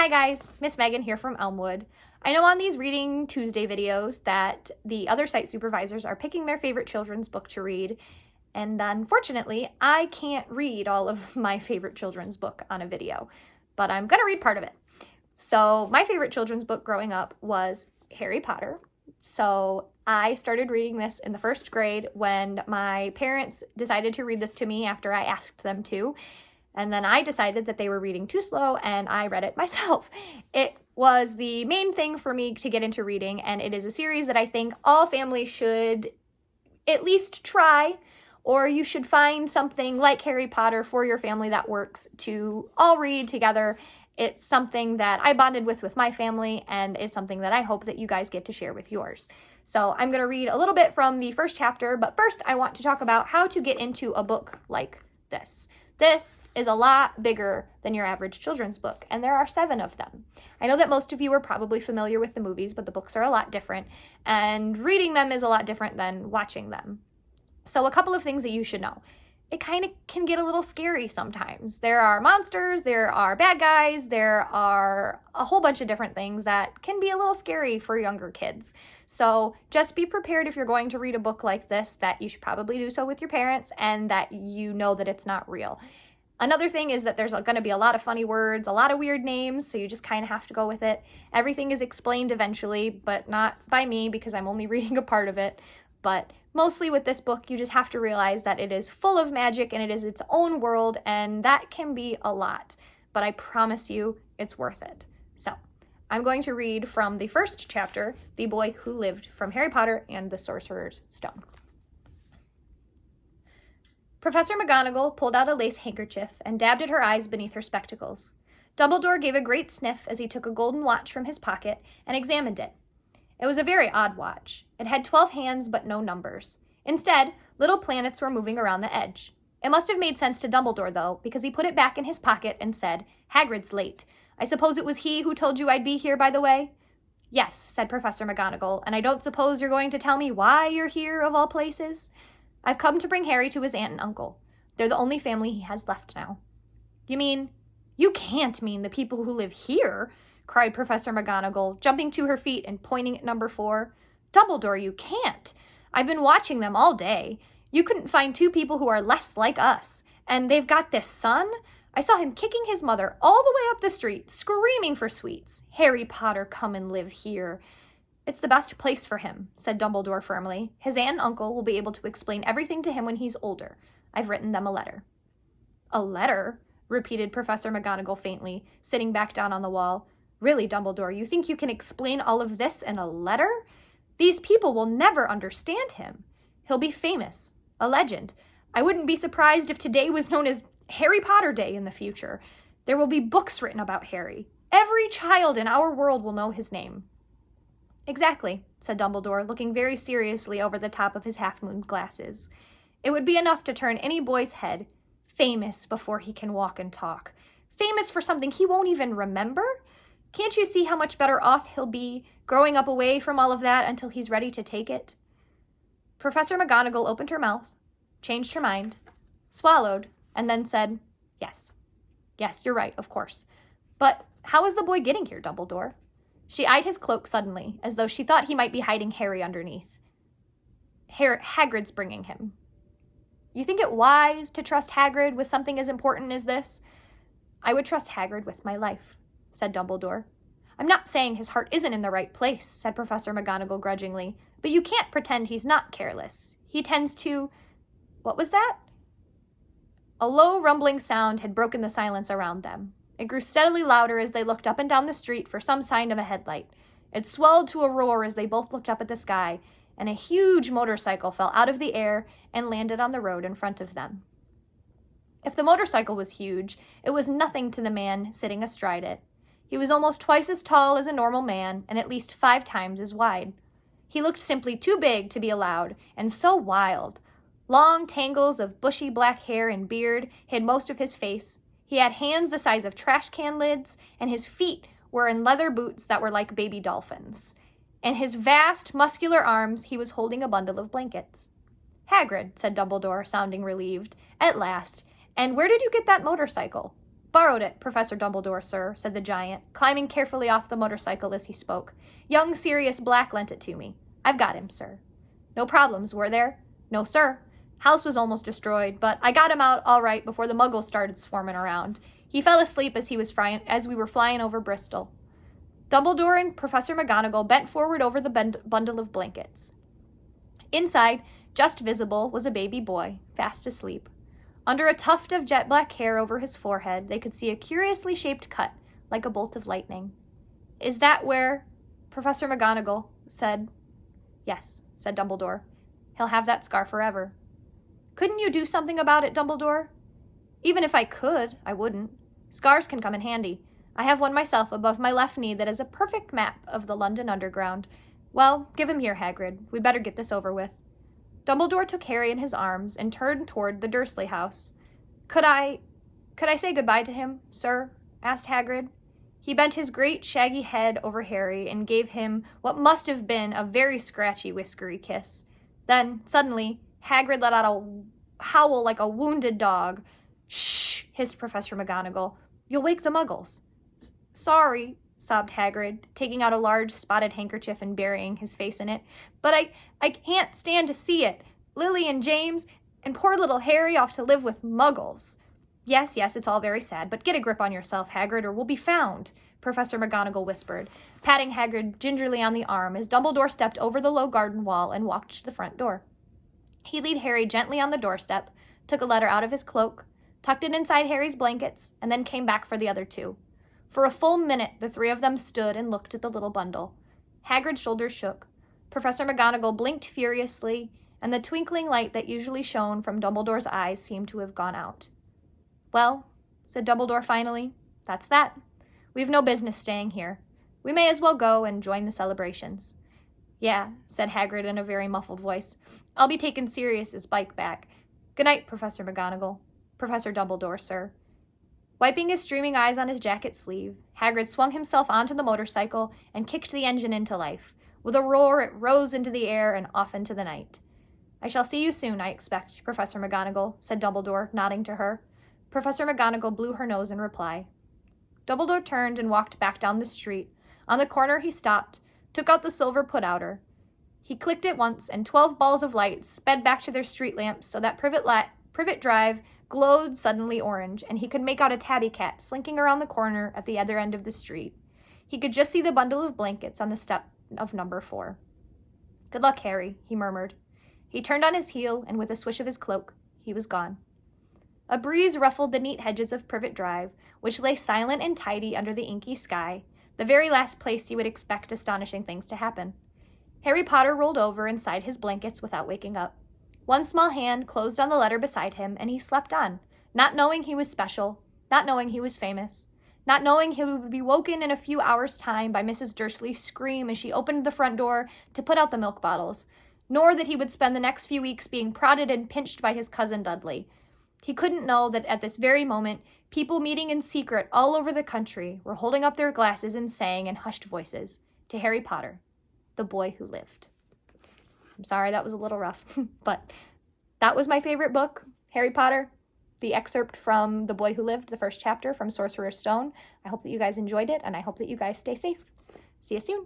Hi guys, Miss Megan here from Elmwood. I know on these Reading Tuesday videos that the other site supervisors are picking their favorite children's book to read, and unfortunately, I can't read all of my favorite children's book on a video, but I'm gonna read part of it. So my favorite children's book growing up was Harry Potter. So I started reading this in the first grade when my parents decided to read this to me after I asked them to. And then I decided that they were reading too slow and I read it myself. It was the main thing for me to get into reading, and it is a series that I think all families should at least try, or you should find something like Harry Potter for your family that works to all read together. It's something that I bonded with my family, and it's something that I hope that you guys get to share with yours. So I'm going to read a little bit from the first chapter, but first I want to talk about how to get into a book like this. This is a lot bigger than your average children's book, and there are 7 of them. I know that most of you are probably familiar with the movies, but the books are a lot different, and reading them is a lot different than watching them. So a couple of things that you should know. It kind of can get a little scary sometimes. There are monsters, there are bad guys, there are a whole bunch of different things that can be a little scary for younger kids. So just be prepared if you're going to read a book like this that you should probably do so with your parents and that you know that it's not real. Another thing is that there's going to be a lot of funny words, a lot of weird names, so you just kind of have to go with it. Everything is explained eventually, but not by me because I'm only reading a part of it. But mostly with this book, you just have to realize that it is full of magic and it is its own world, and that can be a lot. But I promise you, it's worth it. So I'm going to read from the first chapter, The Boy Who Lived, from Harry Potter and the Sorcerer's Stone. Professor McGonagall pulled out a lace handkerchief and dabbed at her eyes beneath her spectacles. Dumbledore gave a great sniff as he took a golden watch from his pocket and examined it. It was a very odd watch. It had 12 hands but no numbers. Instead, little planets were moving around the edge. It must have made sense to Dumbledore, though, because he put it back in his pocket and said, "Hagrid's late. I suppose it was he who told you I'd be here, by the way?" "Yes," said Professor McGonagall, "and I don't suppose you're going to tell me why you're here, of all places?" "I've come to bring Harry to his aunt and uncle. They're the only family he has left now." You can't mean the people who live here," cried Professor McGonagall, jumping to her feet and pointing at number 4. "Dumbledore, you can't. I've been watching them all day. You couldn't find 2 people who are less like us. And they've got this son. I saw him kicking his mother all the way up the street, screaming for sweets. Harry Potter, come and live here." "It's the best place for him," said Dumbledore firmly. "His aunt and uncle will be able to explain everything to him when he's older. I've written them a letter." "A letter?" repeated Professor McGonagall faintly, sitting back down on the wall. "Really, Dumbledore, you think you can explain all of this in a letter? These people will never understand him. He'll be famous, a legend. I wouldn't be surprised if today was known as Harry Potter Day in the future. There will be books written about Harry. Every child in our world will know his name." "Exactly," said Dumbledore, looking very seriously over the top of his half-moon glasses. "It would be enough to turn any boy's head. Famous before he can walk and talk. Famous for something he won't even remember? Can't you see how much better off he'll be growing up away from all of that until he's ready to take it?" Professor McGonagall opened her mouth, changed her mind, swallowed, and then said, "Yes. Yes, you're right, of course. But how is the boy getting here, Dumbledore?" She eyed his cloak suddenly, as though she thought he might be hiding Harry underneath. "Hagrid's bringing him." "You think it wise to trust Hagrid with something as important as this?" "I would trust Hagrid with my life," said Dumbledore. "I'm not saying his heart isn't in the right place," said Professor McGonagall grudgingly, "but you can't pretend he's not careless. He tends to—" What was that? A low, rumbling sound had broken the silence around them. It grew steadily louder as they looked up and down the street for some sign of a headlight. It swelled to a roar as they both looked up at the sky, and a huge motorcycle fell out of the air and landed on the road in front of them. If the motorcycle was huge, it was nothing to the man sitting astride it. He was almost twice as tall as a normal man and at least 5 times as wide. He looked simply too big to be allowed, and so wild. Long tangles of bushy black hair and beard hid most of his face. He had hands the size of trash can lids, and his feet were in leather boots that were like baby dolphins. In his vast, muscular arms, he was holding a bundle of blankets. "Hagrid," said Dumbledore, sounding relieved. "At last. And where did you get that motorcycle?" Borrowed it, Professor Dumbledore, sir, said the giant, climbing carefully off the motorcycle as he spoke. Young Sirius Black lent it to me. I've got him, sir. No problems, were there? No, sir. House was almost destroyed, but I got him out all right before the muggles started swarming around. He fell asleep as we were flying over Bristol. Dumbledore and Professor McGonagall bent forward over the bundle of blankets. Inside, just visible, was a baby boy, fast asleep. Under a tuft of jet black hair over his forehead, they could see a curiously shaped cut, like a bolt of lightning. Is that where? Professor McGonagall said. Yes, said Dumbledore. He'll have that scar forever. Couldn't you do something about it, Dumbledore? Even if I could, I wouldn't. Scars can come in handy. I have one myself above my left knee that is a perfect map of the London Underground. Well, give him here, Hagrid. We'd better get this over with. Dumbledore took Harry in his arms and turned toward the Dursley house. Could I say goodbye to him, sir? Asked Hagrid. He bent his great shaggy head over Harry and gave him what must have been a very scratchy, whiskery kiss. Then, suddenly, Hagrid let out a howl like a wounded dog. Shh, hissed Professor McGonagall. You'll wake the muggles. Sorry, sobbed Hagrid, taking out a large spotted handkerchief and burying his face in it. But I can't stand to see it. Lily and James and poor little Harry off to live with muggles. Yes, it's all very sad, but get a grip on yourself, Hagrid, or we'll be found, Professor McGonagall whispered, patting Hagrid gingerly on the arm as Dumbledore stepped over the low garden wall and walked to the front door. He laid Harry gently on the doorstep, took a letter out of his cloak, tucked it inside Harry's blankets, and then came back for the other two. For a full minute, the three of them stood and looked at the little bundle. Hagrid's shoulders shook. Professor McGonagall blinked furiously, and the twinkling light that usually shone from Dumbledore's eyes seemed to have gone out. Well, said Dumbledore finally, that's that. We've no business staying here. We may as well go and join the celebrations. Yeah, said Hagrid in a very muffled voice. I'll be taking Sirius's bike back. Good night, Professor McGonagall. Professor Dumbledore, sir. Wiping his streaming eyes on his jacket sleeve, Hagrid swung himself onto the motorcycle and kicked the engine into life. With a roar, it rose into the air and off into the night. I shall see you soon, I expect, Professor McGonagall, said Dumbledore, nodding to her. Professor McGonagall blew her nose in reply. Dumbledore turned and walked back down the street. On the corner he stopped, took out the silver put-outer. He clicked it once, and 12 balls of light sped back to their street lamps so that Privet Drive glowed suddenly orange, and he could make out a tabby cat slinking around the corner at the other end of the street. He could just see the bundle of blankets on the step of number 4. Good luck, Harry, he murmured. He turned on his heel, and with a swish of his cloak, he was gone. A breeze ruffled the neat hedges of Privet Drive, which lay silent and tidy under the inky sky, the very last place you would expect astonishing things to happen. Harry Potter rolled over inside his blankets without waking up. One small hand closed on the letter beside him, and he slept on, not knowing he was special, not knowing he was famous, not knowing he would be woken in a few hours' time by Mrs. Dursley's scream as she opened the front door to put out the milk bottles, nor that he would spend the next few weeks being prodded and pinched by his cousin Dudley. He couldn't know that at this very moment, people meeting in secret all over the country were holding up their glasses and saying in hushed voices, to Harry Potter, the boy who lived. I'm sorry that was a little rough, but that was my favorite book, Harry Potter, the excerpt from The Boy Who Lived, the first chapter from Sorcerer's Stone. I hope that you guys enjoyed it, and I hope that you guys stay safe. See you soon.